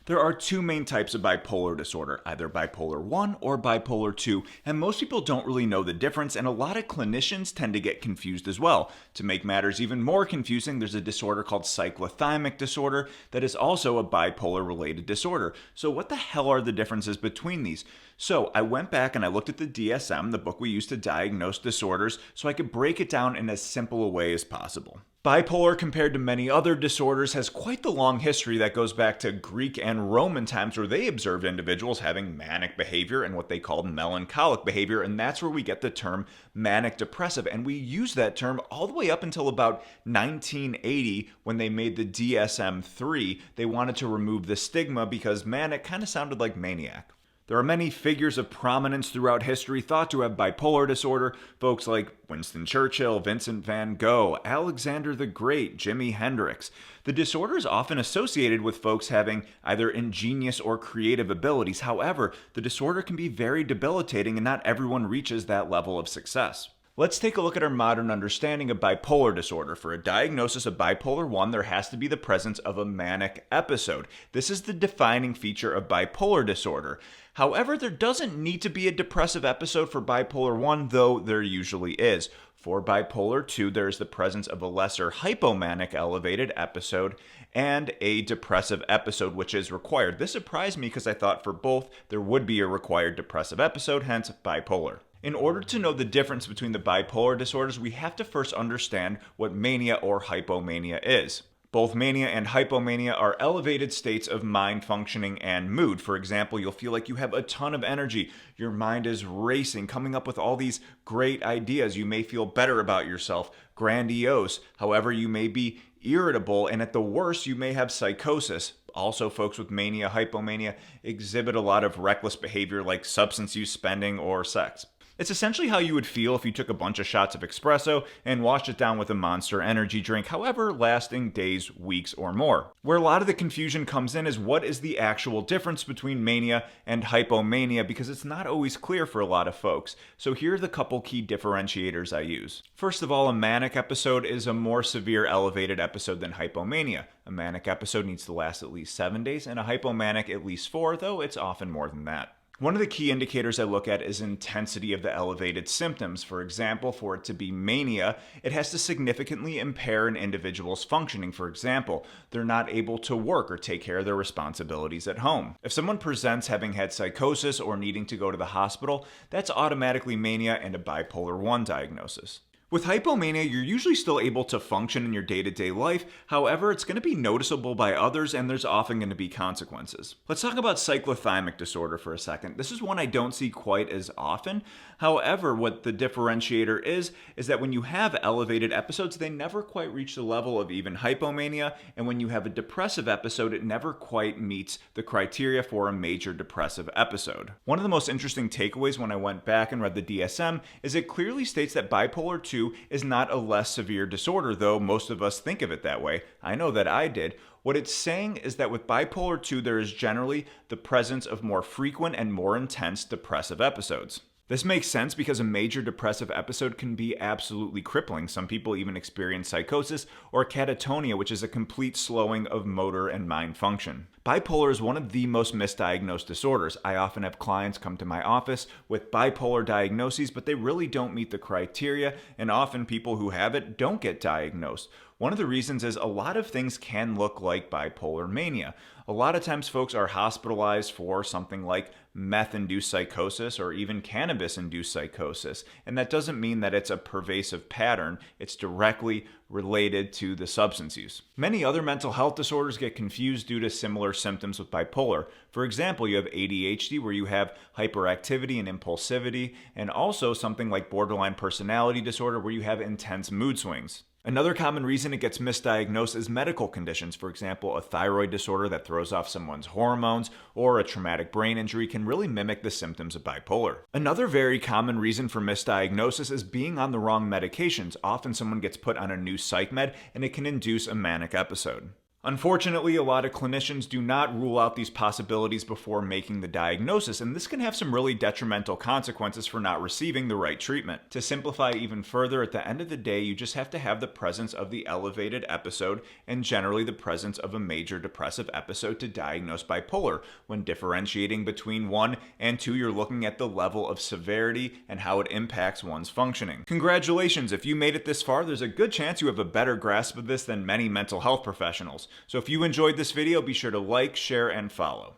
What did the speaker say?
There are two main types of bipolar disorder, either bipolar 1 or bipolar 2, and most people don't really know the difference, and a lot of clinicians tend to get confused as well. To make matters even more confusing, there's a disorder called cyclothymic disorder that is also a bipolar-related disorder. So what the hell are the differences between these? So I went back and I looked at the DSM, the book we use to diagnose disorders, so I could break it down in as simple a way as possible. Bipolar, compared to many other disorders, has quite the long history that goes back to Greek and Roman times, where they observed individuals having manic behavior and what they called melancholic behavior, and that's where we get the term manic depressive. And we use that term all the way up until about 1980, when they made the DSM-3. They wanted to remove the stigma because manic kind of sounded like maniac. There are many figures of prominence throughout history thought to have bipolar disorder, folks like Winston Churchill, Vincent van Gogh, Alexander the Great, Jimi Hendrix. The disorder is often associated with folks having either ingenious or creative abilities. However, the disorder can be very debilitating, and not everyone reaches that level of success. Let's take a look at our modern understanding of bipolar disorder. For a diagnosis of bipolar 1, there has to be the presence of a manic episode. This is the defining feature of bipolar disorder. However, there doesn't need to be a depressive episode for bipolar 1, though there usually is. For bipolar 2, there is the presence of a lesser hypomanic elevated episode and a depressive episode, which is required. This surprised me because I thought for both there would be a required depressive episode, hence bipolar. In order to know the difference between the bipolar disorders, we have to first understand what mania or hypomania is. Both mania and hypomania are elevated states of mind functioning and mood. For example, you'll feel like you have a ton of energy. Your mind is racing, coming up with all these great ideas. You may feel better about yourself, grandiose. However, you may be irritable, and at the worst, you may have psychosis. Also, folks with mania, hypomania exhibit a lot of reckless behavior like substance use, spending, or sex. It's essentially how you would feel if you took a bunch of shots of espresso and washed it down with a Monster energy drink, however, lasting days, weeks, or more. Where a lot of the confusion comes in is what is the actual difference between mania and hypomania, because it's not always clear for a lot of folks. So here are the couple key differentiators I use. First of all, a manic episode is a more severe elevated episode than hypomania. A manic episode needs to last at least 7 days, and a hypomanic at least 4, though it's often more than that. One of the key indicators I look at is intensity of the elevated symptoms. For example, for it to be mania, it has to significantly impair an individual's functioning. For example, they're not able to work or take care of their responsibilities at home. If someone presents having had psychosis or needing to go to the hospital, that's automatically mania and a bipolar 1 diagnosis. With hypomania, you're usually still able to function in your day-to-day life. However, it's going to be noticeable by others, and there's often going to be consequences. Let's talk about cyclothymic disorder for a second. This is one I don't see quite as often. However, what the differentiator is that when you have elevated episodes, they never quite reach the level of even hypomania, and when you have a depressive episode, it never quite meets the criteria for a major depressive episode. One of the most interesting takeaways when I went back and read the DSM is it clearly states that bipolar 2 is not a less severe disorder, though most of us think of it that way. I know that I did. What it's saying is that with bipolar 2, there is generally the presence of more frequent and more intense depressive episodes. This makes sense because a major depressive episode can be absolutely crippling. Some people even experience psychosis or catatonia, which is a complete slowing of motor and mind function. Bipolar is one of the most misdiagnosed disorders. I often have clients come to my office with bipolar diagnoses, but they really don't meet the criteria, and often people who have it don't get diagnosed. One of the reasons is a lot of things can look like bipolar mania. A lot of times folks are hospitalized for something like meth-induced psychosis or even cannabis-induced psychosis, and that doesn't mean that it's a pervasive pattern. It's directly related to the substance use. Many other mental health disorders get confused due to similar symptoms with bipolar. For example, you have ADHD, where you have hyperactivity and impulsivity, and also something like borderline personality disorder, where you have intense mood swings. Another common reason it gets misdiagnosed is medical conditions. For example, a thyroid disorder that throws off someone's hormones or a traumatic brain injury can really mimic the symptoms of bipolar. Another very common reason for misdiagnosis is being on the wrong medications. Often someone gets put on a new psych med and it can induce a manic episode. Unfortunately, a lot of clinicians do not rule out these possibilities before making the diagnosis, and this can have some really detrimental consequences for not receiving the right treatment. To simplify even further, at the end of the day, you just have to have the presence of the elevated episode and generally the presence of a major depressive episode to diagnose bipolar. When differentiating between 1 and 2, you're looking at the level of severity and how it impacts one's functioning. Congratulations, if you made it this far, there's a good chance you have a better grasp of this than many mental health professionals. So if you enjoyed this video, be sure to like, share, and follow.